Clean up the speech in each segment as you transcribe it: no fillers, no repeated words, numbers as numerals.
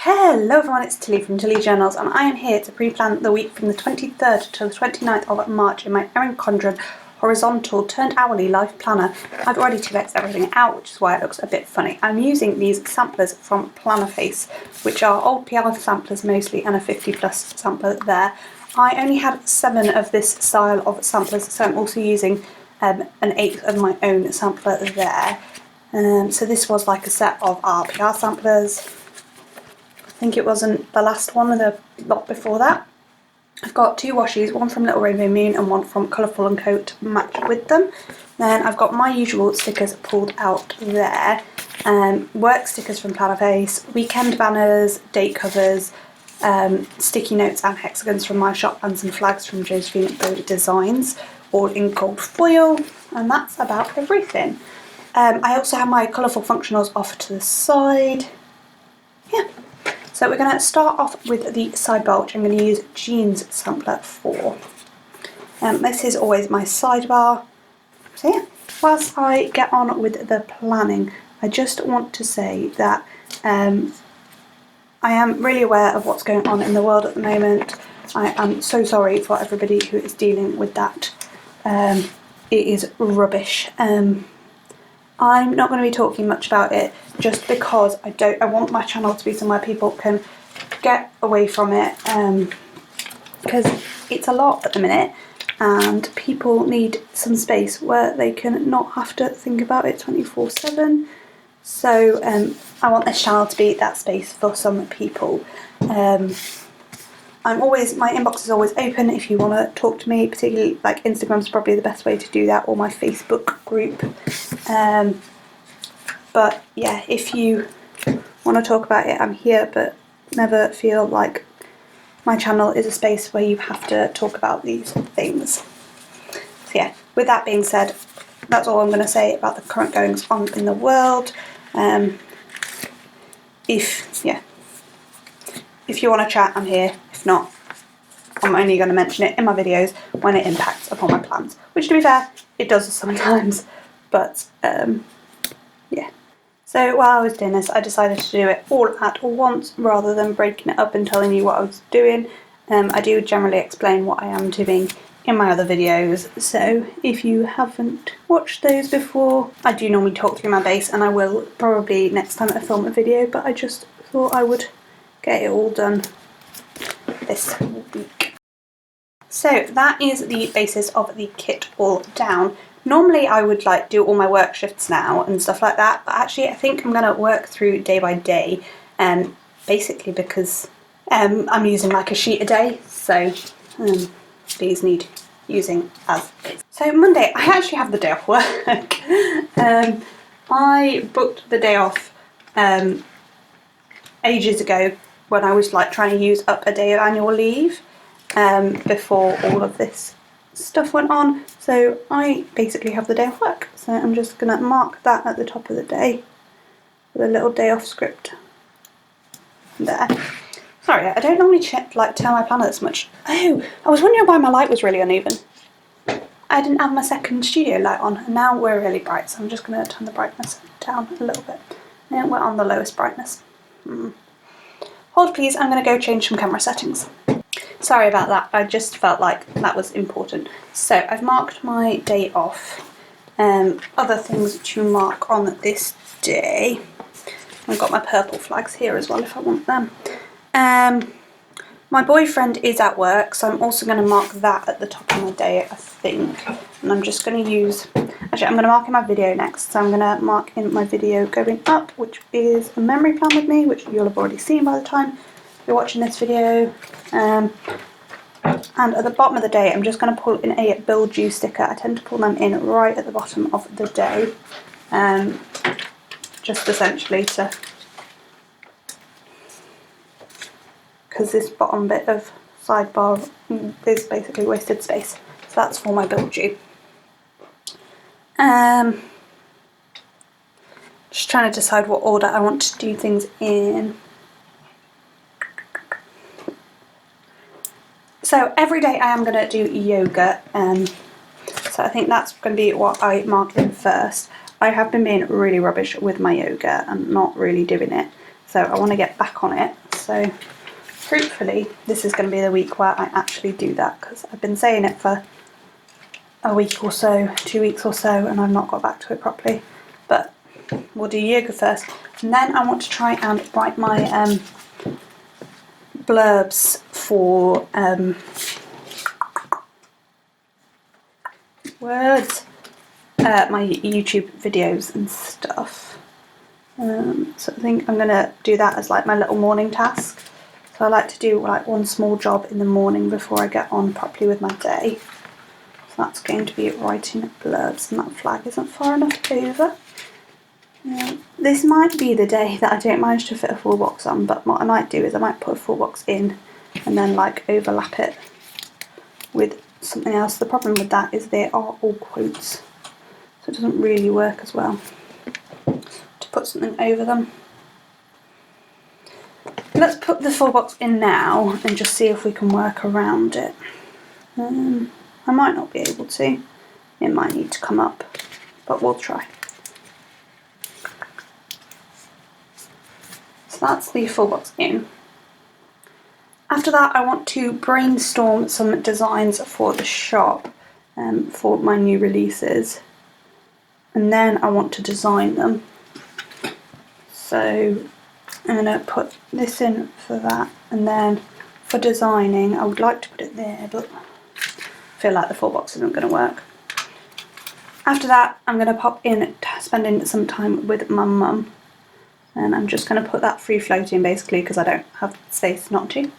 Hello everyone, it's Tilly from Tilly Journals and I am here to pre-plan the week from the 23rd to the 29th of March in my Erin Condren horizontal turned hourly life planner. I've already 2x'd everything out, which is why it looks a bit funny. I'm using these samplers from Plannerface, which are old PR samplers mostly and a 50+ sampler there. I only had 7 of this style of samplers, so I'm also using an 8th of my own sampler there. So this was like a set of our PR samplers. I think it wasn't the last one, the lot before that. I've got 2 washies, one from Little Rainbow Moon and one from Colourful & Co to match with them. Then I've got my usual stickers pulled out there. Work stickers from Plannerface, weekend banners, date covers, sticky notes and hexagons from my shop, and some flags from Josephine Bow Designs, all in gold foil, and that's about everything. I also have my colourful functionals off to the side. Yeah. So we're going to start off with the sidebar, which I'm going to use Jeans Sampler for. This is always my sidebar. So yeah, whilst I get on with the planning, I just want to say that I am really aware of what's going on in the world at the moment. I am so sorry for everybody who is dealing with that. It is rubbish. I'm not going to be talking much about it just because I want my channel to be somewhere people can get away from it, because it's a lot at the minute and people need some space where they can not have to think about it 24/7. So I want this channel to be that space for some people. My inbox is always open if you want to talk to me, particularly like Instagram's probably the best way to do that, or my Facebook group. But yeah, if you want to talk about it, I'm here, but never feel like my channel is a space where you have to talk about these things. So yeah, with that being said, that's all I'm going to say about the current goings on in the world. If you want to chat, I'm here. If not, I'm only going to mention it in my videos when it impacts upon my plans, which, to be fair, it does sometimes. But yeah. So while I was doing this, I decided to do it all at once rather than breaking it up and telling you what I was doing. I do generally explain what I am doing in my other videos, so if you haven't watched those before, I do normally talk through my base, and I will probably next time I film a video, but I just thought I would get it all done this week. So that is the basis of the kit all down. Normally I would like do all my work shifts now and stuff like that, but actually I think I'm going to work through day by day, basically because I'm using like a sheet a day, so these need using as is. So Monday, I actually have the day off work. I booked the day off ages ago when I was like trying to use up a day of annual leave before all of this stuff went on, so I basically have the day off work. So I'm just going to mark that at the top of the day with a little day off script there. Sorry, I don't normally turn my planner this much. Oh, I was wondering why my light was really uneven. I didn't have my second studio light on, and now we're really bright, so I'm just going to turn the brightness down a little bit. And we're on the lowest brightness. Hold please, I'm going to go change some camera settings. Sorry about that, I just felt like that was important. So I've marked my day off. Other things to mark on this day. I've got my purple flags here as well if I want them. My boyfriend is at work, so I'm also going to mark that at the top of my day, I think. And I'm just going to use, actually I'm going to mark in my video next, so I'm going to mark in my video going up, which is a memory plan with me, which you'll have already seen by the time you're watching this video. And at the bottom of the day, I'm just going to pull in a build you sticker. I tend to pull them in right at the bottom of the day, just essentially to, because this bottom bit of sidebar is basically wasted space. So that's for my build you. Just trying to decide what order I want to do things in. So every day I am going to do yoga, so I think that's going to be what I mark in first. I have been being really rubbish with my yoga and not really doing it, so I want to get back on it. so hopefully this is going to be the week where I actually do that, because I've been saying it for a week or so, 2 weeks or so, and I've not got back to it properly. But we'll do yoga first, and then I want to try and write my blurbs for my YouTube videos and stuff. So I think I'm going to do that as like my little morning task. So I like to do like one small job in the morning before I get on properly with my day. So that's going to be writing blurbs, and that flag isn't far enough over. This might be the day that I don't manage to fit a full box on, but what I might do is I might put a full box in and then like overlap it with something else. The problem with that is they are all quotes, so it doesn't really work as well to put something over them. Let's put the full box in now and just see if we can work around it. I might not be able to, it might need to come up, but we'll try. So that's the full box in. After that, I want to brainstorm some designs for the shop for my new releases, and then I want to design them. So I'm going to put this in for that, and then for designing I would like to put it there, but I feel like the full box isn't going to work. After that, I'm going to pop in spending some time with my mum, and I'm just going to put that free floating basically because I don't have space not to.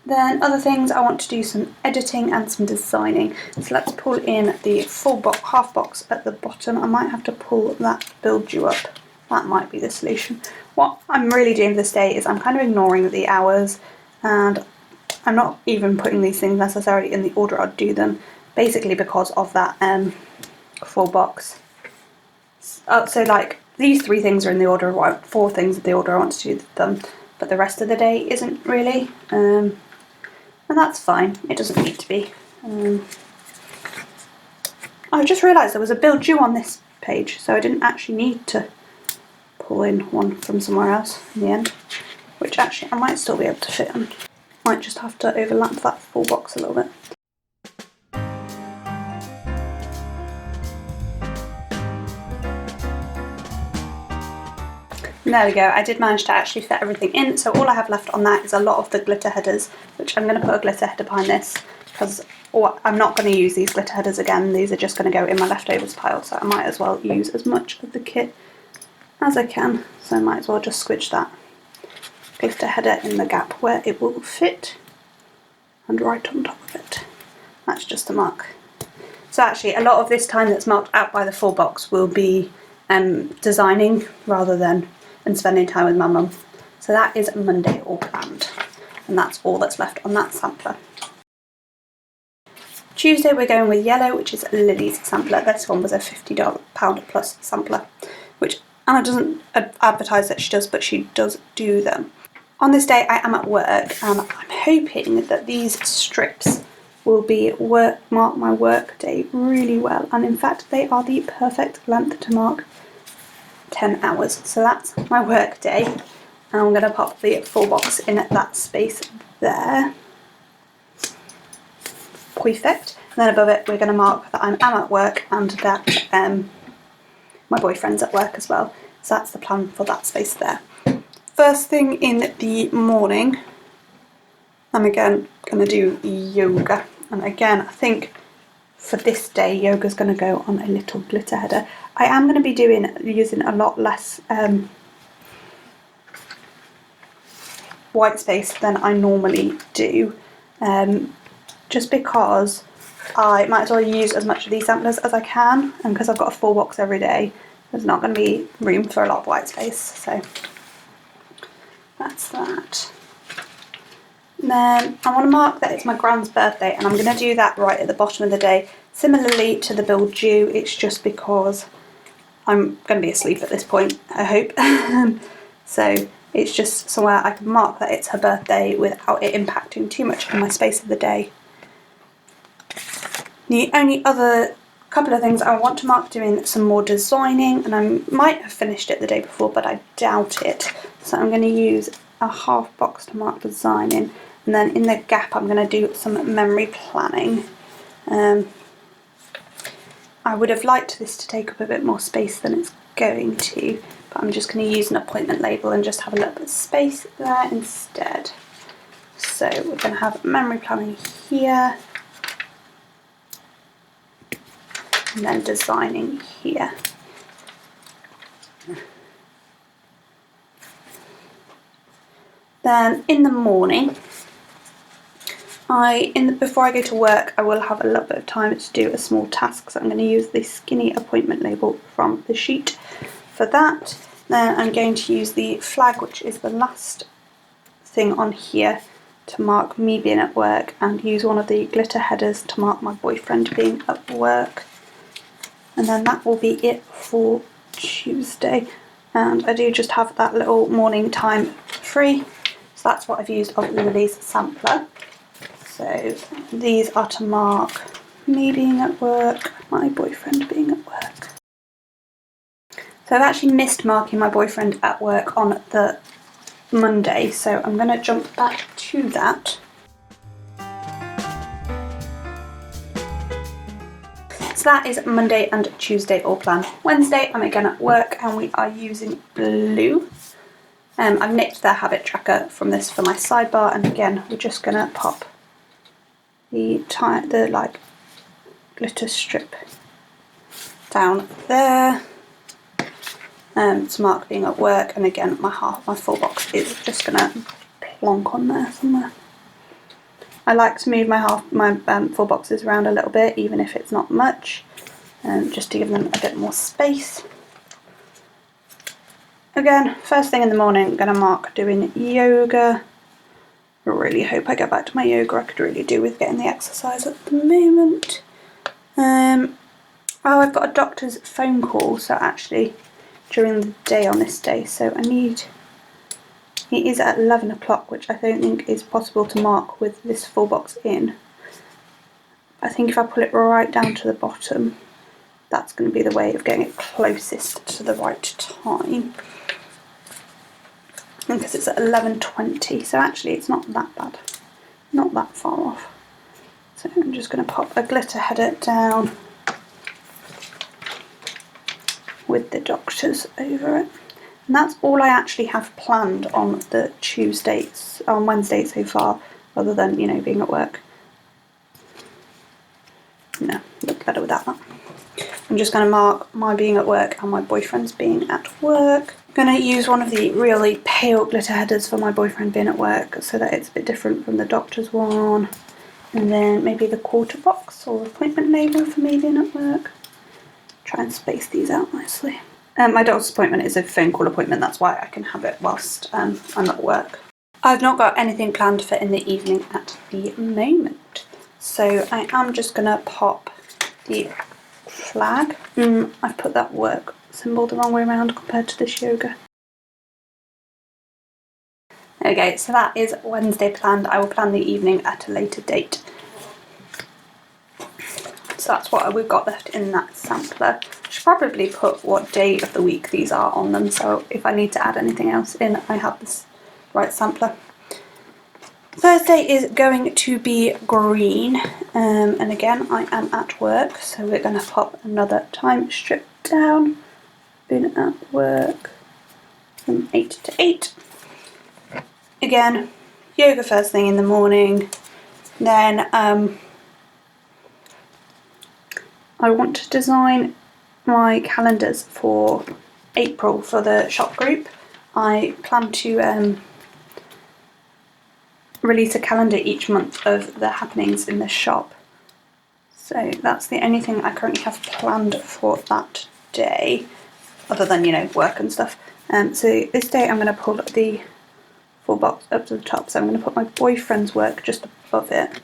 Then other things, I want to do some editing and some designing. So let's pull in the full box, half box at the bottom. I might have to pull that build you up. That might be the solution. What I'm really doing this day is I'm kind of ignoring the hours, and I'm not even putting these things necessarily in the order I'd do them, basically because of that full box. So like these 3 things are in the order, or 4 things in the order I want to do them, but the rest of the day isn't really. And that's fine, it doesn't need to be. I just realised there was a build due on this page, so I didn't actually need to pull in one from somewhere else in the end, which actually I might still be able to fit on. Might just have to overlap that full box a little bit. There we go, I did manage to actually fit everything in, so all I have left on that is a lot of the glitter headers, which I'm going to put a glitter header behind this, because I'm not going to use these glitter headers again. These are just going to go in my leftovers pile, so I might as well use as much of the kit as I can, so I might as well just squidge that glitter header in the gap where it will fit, and right on top of it. That's just a mark. So actually a lot of this time that's marked out by the full box will be designing rather than spending time with my mum. So that is Monday all planned, and that's all that's left on that sampler. Tuesday we're going with yellow, which is Lily's sampler. This one was a £50 plus sampler, which Anna doesn't advertise that she does, but she does do them. On this day I am at work, and I'm hoping that these strips will mark my work day really well, and in fact they are the perfect length to mark 10 hours. So that's my work day, and I'm going to pop the full box in at that space there. Perfect. And then above it we're going to mark that I am at work and that my boyfriend's at work as well. So that's the plan for that space there. First thing in the morning, I'm again going to do yoga, and again I think for this day yoga's going to go on a little glitter header. I am going to be using a lot less white space than I normally do, just because I might as well use as much of these samplers as I can, and because I've got a full box every day there's not going to be room for a lot of white space, so that's that. And then I want to mark that it's my grand's birthday, and I'm going to do that right at the bottom of the day, similarly to the build due. It's just because I'm going to be asleep at this point, I hope. So it's just somewhere I can mark that it's her birthday without it impacting too much on my space of the day. The only other couple of things. I want to mark doing some more designing, and I might have finished it the day before, but I doubt it. So I'm going to use a half box to mark designing, and then in the gap I'm going to do some memory planning. I would have liked this to take up a bit more space than it's going to, but I'm just going to use an appointment label and just have a little bit of space there instead. So we're going to have memory planning here, and then designing here. Then in the morning, before I go to work, I will have a little bit of time to do a small task, so I'm going to use the skinny appointment label from the sheet for that. Then I'm going to use the flag, which is the last thing on here, to mark me being at work, and use one of the glitter headers to mark my boyfriend being at work. And then that will be it for Tuesday, and I do just have that little morning time free, so that's what I've used of Lily's sampler. So these are to mark me being at work, my boyfriend being at work. So I've actually missed marking my boyfriend at work on the Monday, so I'm going to jump back to that. So that is Monday and Tuesday all planned. Wednesday I'm again at work, and we are using blue. I've nicked their habit tracker from this for my sidebar, and again we're just going to pop the like glitter strip down there to mark being at work, and again my full box is just going to plonk on there somewhere. I like to move my full boxes around a little bit, even if it's not much, just to give them a bit more space. Again, first thing in the morning, I'm going to mark doing yoga. I really hope I get back to my yoga. I could really do with getting the exercise at the moment. Oh, I've got a doctor's phone call, so actually during the day on this day, so it is at 11 o'clock, which I don't think is possible to mark with this full box in. I think if I pull it right down to the bottom, that's going to be the way of getting it closest to the right time. Because it's at 11:20, so actually it's not that bad, not that far off. So I'm just going to pop a glitter header down with the doctors over it. And that's all I actually have planned on the Wednesday so far, other than, you know, being at work. No, look better without that. I'm just going to mark my being at work and my boyfriend's being at work. I'm going to use one of the really pale glitter headers for my boyfriend being at work, so that it's a bit different from the doctor's one. And then maybe the quarter box or appointment label for me being at work. Try and space these out nicely. My doctor's appointment is a phone call appointment, that's why I can have it whilst I'm at work. I've not got anything planned for in the evening at the moment, so I am just going to pop the flag. I've put that work symbol the wrong way around compared to this yoga. Okay, so that is Wednesday planned. I will plan the evening at a later date. So that's what we've got left in that sampler. I should probably put what day of the week these are on them, so if I need to add anything else in, I have this right sampler. Thursday is going to be green, and again I am at work, so we're going to pop another time strip down. Been at work from 8 to 8. Again, yoga first thing in the morning. Then I want to design my calendars for April for the shop group. I plan to release a calendar each month of the happenings in the shop. So that's the only thing I currently have planned for that day, other than, you know, work and stuff. So this day I'm going to pull the full box up to the top, so I'm going to put my boyfriend's work just above it.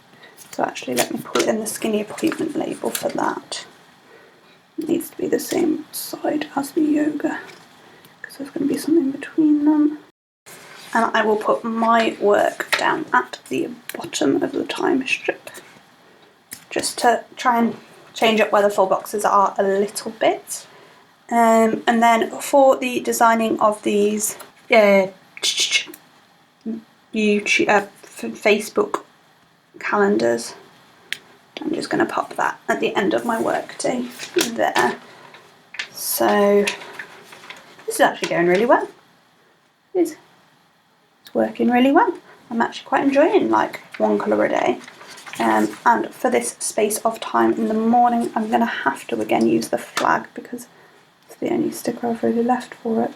So actually let me pull in the skinny appointment label for that. It needs to be the same side as the yoga, because there's going to be something between them. And I will put my work down at the bottom of the time strip, just to try and change up where the full boxes are a little bit. And then for the designing of these YouTube, Facebook calendars, I'm just going to pop that at the end of my work day there. So this is actually going really well. It's working really well. I'm actually quite enjoying like one colour a day. And for this space of time in the morning, I'm going to have to again use the flag because it's the only sticker I've really left for it.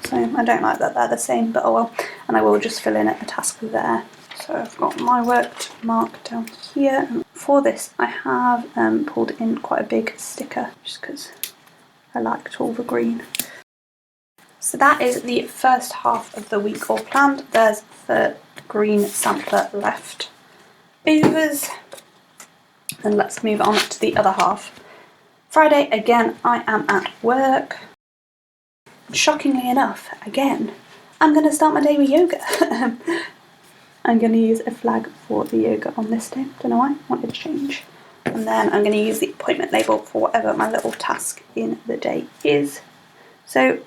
So I don't like that they're the same, but oh well. And I will just fill in at the task there. So I've got my work to mark down here. And for this, I have pulled in quite a big sticker just because I liked all the green. So that is the first half of the week all planned. There's the green sampler left overs. And let's move on to the other half. Friday, again, I am at work. Shockingly enough, again, I'm going to start my day with yoga. I'm going to use a flag for the yoga on this day. Don't know why, wanted to change. And then I'm going to use the appointment label for whatever my little task in the day is. So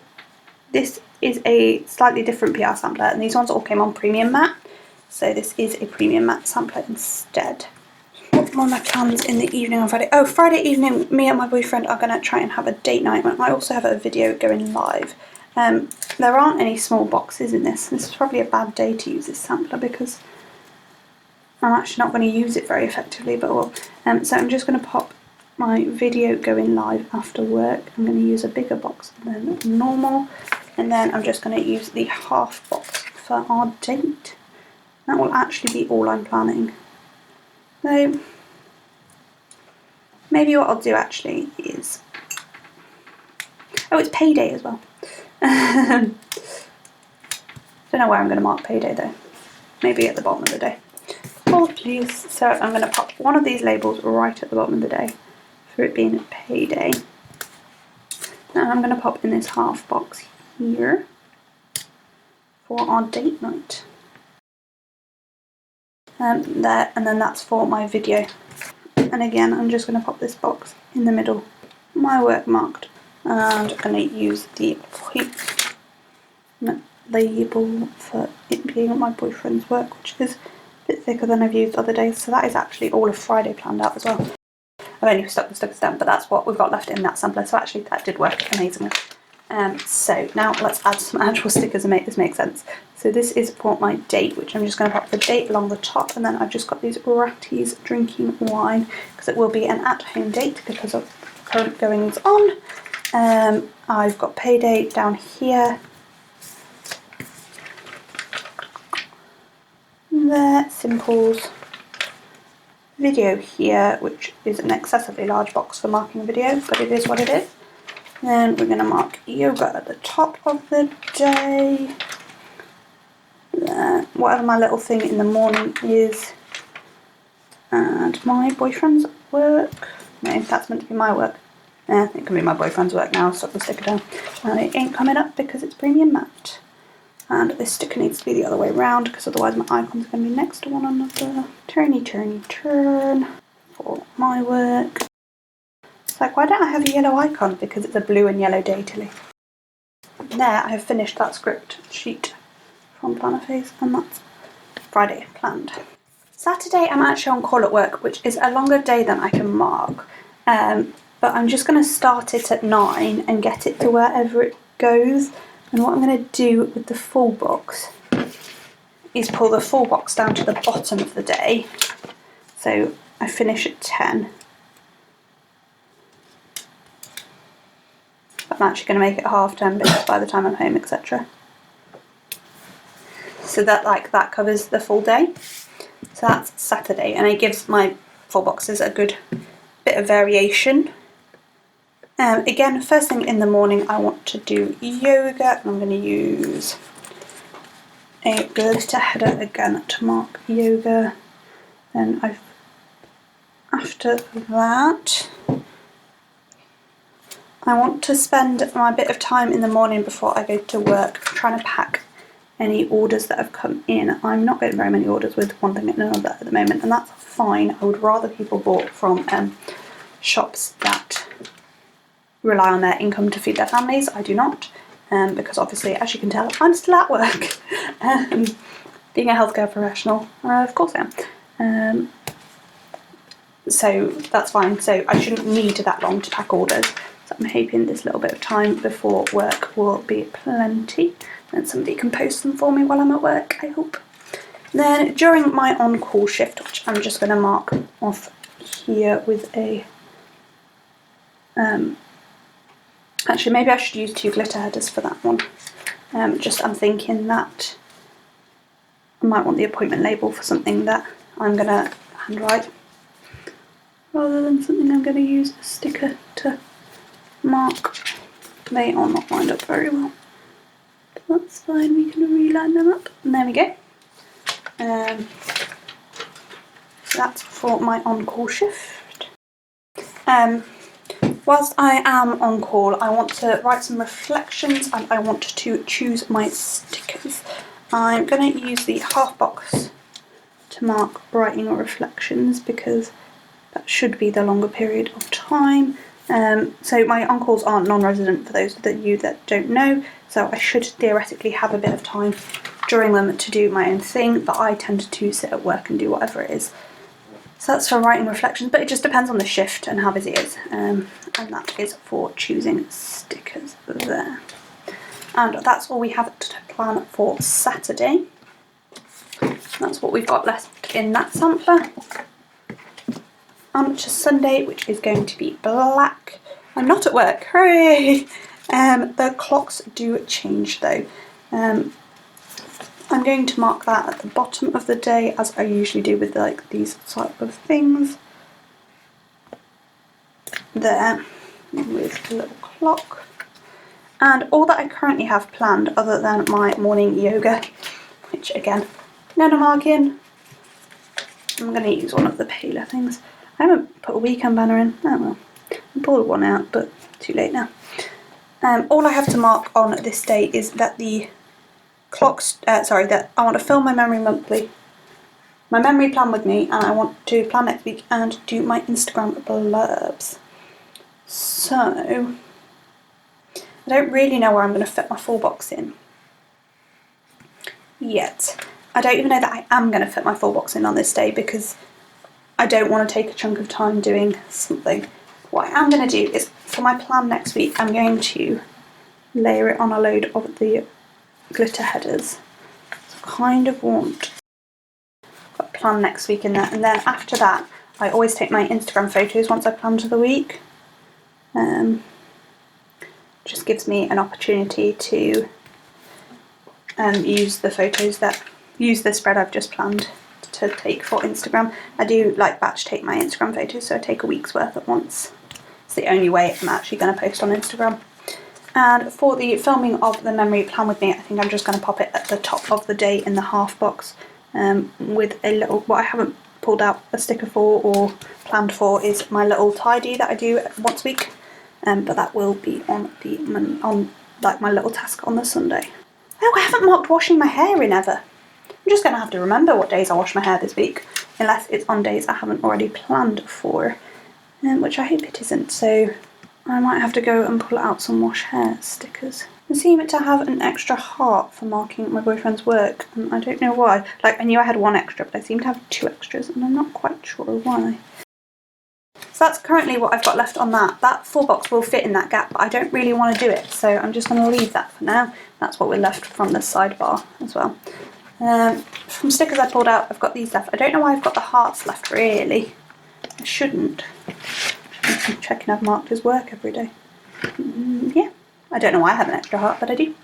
this is a slightly different PR sampler, and these ones all came on premium matte. So this is a premium matte sampler instead. What were my plans in the evening on Friday? Oh, Friday evening, me and my boyfriend are going to try and have a date night. I also have a video going live. There aren't any small boxes in this. This is probably a bad day to use this sampler because I'm actually not going to use it very effectively, but well. So I'm just going to pop my video going live after work. I'm going to use a bigger box than normal, and then I'm just going to use the half box for our date. That will actually be all I'm planning. So maybe what I'll do actually is, oh, it's payday as well. Don't know where I'm going to mark payday though. Maybe at the bottom of the day. Oh please. So I'm going to pop one of these labels right at the bottom of the day for it being payday. Now I'm going to pop in this half box here for our date night. There, and then that's for my video. And again, I'm just going to pop this box in the middle, my work marked, and I'm going to use the appointment label for it being my boyfriend's work, which is a bit thicker than I've used other days. So that is actually all of Friday planned out as well. I've only stuck the stickers down, but that's what we've got left in that sampler. So actually that did work amazingly. So now let's add some actual stickers and make this make sense. So this is for my date, which I'm just going to pop the date along the top, and then I've just got these Ratties drinking wine because it will be an at-home date because of current goings on. I've got payday down here. There, simples. Video here, which is an excessively large box for marking a video, but it is what it is. Then we're going to mark yoga at the top of the day. There, whatever my little thing in the morning is. And my boyfriend's work. No, that's meant to be my work. Yeah, it can be my boyfriend's work now. I'll stuck the sticker down. And it ain't coming up because it's premium matte. And this sticker needs to be the other way around because otherwise my icons are going to be next to one another. Turny, turny, turn for my work. It's like, why don't I have a yellow icon? Because it's a blue and yellow daintily. There, I have finished that script sheet from Plannerface, and that's Friday planned. Saturday, I'm actually on call at work, which is a longer day than I can mark. But I'm just going to start it at 9 and get it to wherever it goes. And what I'm going to do with the full box is pull the full box down to the bottom of the day. So I finish at 10. I'm actually going to make it 10:30 because by the time I'm home, etc. So that covers the full day. So that's Saturday, and it gives my full boxes a good bit of variation. Again, first thing in the morning, I want to do yoga, and I'm going to use a glitter header again to mark yoga. Then after that, I want to spend my bit of time in the morning before I go to work trying to pack any orders that have come in. I'm not getting very many orders with one thing and another at the moment, and that's fine. I would rather people bought from shops that rely on their income to feed their families. I do not, because obviously, as you can tell, I'm still at work. Being a healthcare professional, of course I am. So that's fine. So I shouldn't need that long to pack orders. So I'm hoping this little bit of time before work will be plenty, and somebody can post them for me while I'm at work, I hope. Then during my on-call shift, which I'm just going to mark off here with a... actually, maybe I should use 2 glitter headers for that one. I'm thinking that I might want the appointment label for something that I'm going to handwrite, rather than something I'm going to use a sticker to mark. They are not lined up very well. That's fine, we can reline them up. And there we go. So that's for my on-call shift. Whilst I am on call, I want to write some reflections and I want to choose my stickers. I'm going to use the half box to mark writing reflections because that should be the longer period of time. So my on-calls aren't non-resident, for those that you that don't know, so I should theoretically have a bit of time during them to do my own thing, but I tend to sit at work and do whatever it is. So that's for writing reflections, but it just depends on the shift and how busy it is. And that is for choosing stickers there. And that's all we have to plan for Saturday. That's what we've got left in that sampler. On to Sunday, which is going to be black. I'm not at work, hooray! The clocks do change though. I'm going to mark that at the bottom of the day, as I usually do with like these type of things. There, with a little clock. And all that I currently have planned, other than my morning yoga, which again, I'm going to mark in. I'm going to use one of the paler things. I haven't put a weekend banner in. Oh well, I pulled one out, but too late now. All I have to mark on this day is that the clocks, that I want to film my memory monthly, my memory plan with me, and I want to plan next week and do my Instagram blurbs. So, I don't really know where I'm going to fit my full box in yet. I don't even know that I am going to fit my full box in on this day because I don't want to take a chunk of time doing something. What I am going to do is, for my plan next week, I'm going to layer it on a load of the glitter headers. So I kind of want a plan next week in there, and then after that I always take my Instagram photos once I plan for the week. Just gives me an opportunity to use the photos use the spread I've just planned to take for Instagram. I do like batch take my Instagram photos, so I take a week's worth at once. It's the only way I'm actually going to post on Instagram. And for the filming of the memory plan with me, I think I'm just going to pop it at the top of the day in the half box with a little, what I haven't pulled out a sticker for or planned for is my little tidy that I do once a week, but that will be on like my little task on the Sunday. Oh, I haven't marked washing my hair in ever. I'm just going to have to remember what days I wash my hair this week, unless it's on days I haven't already planned for, which I hope it isn't, so I might have to go and pull out some wash hair stickers. I seem to have an extra heart for marking my boyfriend's work, and I don't know why. Like, I knew I had one extra, but I seem to have 2 extras, and I'm not quite sure why. So that's currently what I've got left on that. That full box will fit in that gap, but I don't really want to do it, so I'm just going to leave that for now. That's what we're left from the sidebar as well. From stickers I pulled out, I've got these left. I don't know why I've got the hearts left, really. I shouldn't. I'm checking I've marked his work every day. Yeah, I don't know why I have an extra heart, but I do.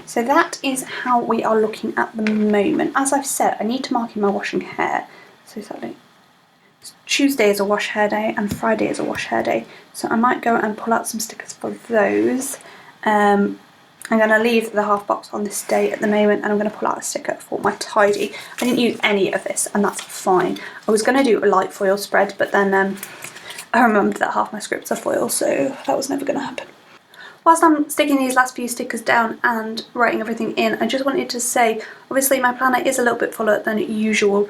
So that is how we are looking at the moment. As I've said, I need to mark in my washing hair. So Saturday, Tuesday is a wash hair day and Friday is a wash hair day. So I might go and pull out some stickers for those. I'm going to leave the half box on this day at the moment, and I'm going to pull out a sticker for my tidy. I didn't use any of this, and that's fine. I was going to do a light foil spread, but then I remembered that half my scripts are foil, so that was never going to happen. Whilst I'm sticking these last few stickers down and writing everything in, I just wanted to say, obviously my planner is a little bit fuller than usual.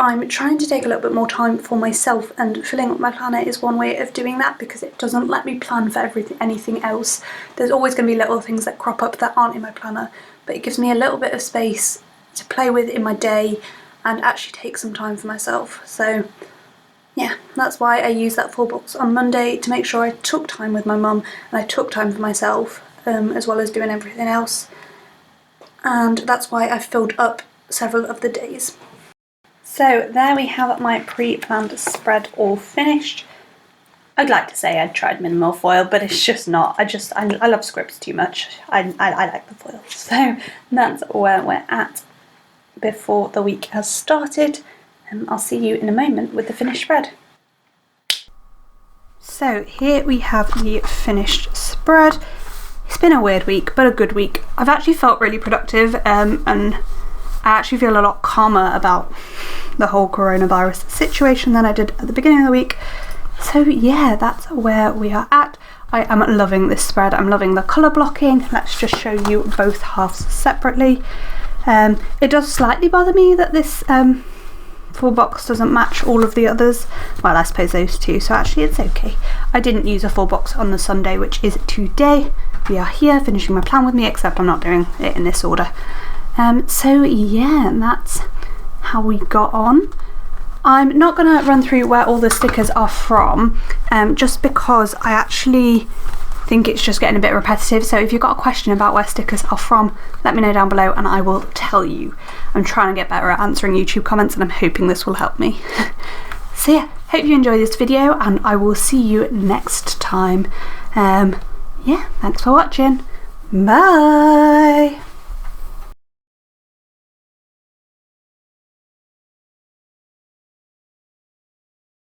I'm trying to take a little bit more time for myself, and filling up my planner is one way of doing that because it doesn't let me plan for anything else. There's always going to be little things that crop up that aren't in my planner, but it gives me a little bit of space to play with in my day and actually take some time for myself. So yeah, that's why I used that full box on Monday, to make sure I took time with my mum and I took time for myself, as well as doing everything else. And that's why I filled up several of the days. So there we have my pre-planned spread all finished. I'd like to say I'd tried minimal foil, but it's just not. I love scripts too much. I like the foil. So that's where we're at before the week has started. And I'll see you in a moment with the finished spread. So here we have the finished spread. It's been a weird week, but a good week. I've actually felt really productive, and I actually feel a lot calmer about the whole coronavirus situation than I did at the beginning of the week. So yeah, that's where we are at. I am loving this spread. I'm loving the colour blocking. Let's just show you both halves separately. It does slightly bother me that this full box doesn't match all of the others. Well, I suppose those two, so actually it's okay. I didn't use a full box on the Sunday, which is today. We are here finishing my plan with me, except I'm not doing it in this order. So yeah, that's how we got on. I'm not going to run through where all the stickers are from, just because I actually think it's just getting a bit repetitive. So if you've got a question about where stickers are from, let me know down below and I will tell you. I'm trying to get better at answering YouTube comments and I'm hoping this will help me. So yeah, hope you enjoyed this video and I will see you next time. Yeah, thanks for watching. Bye!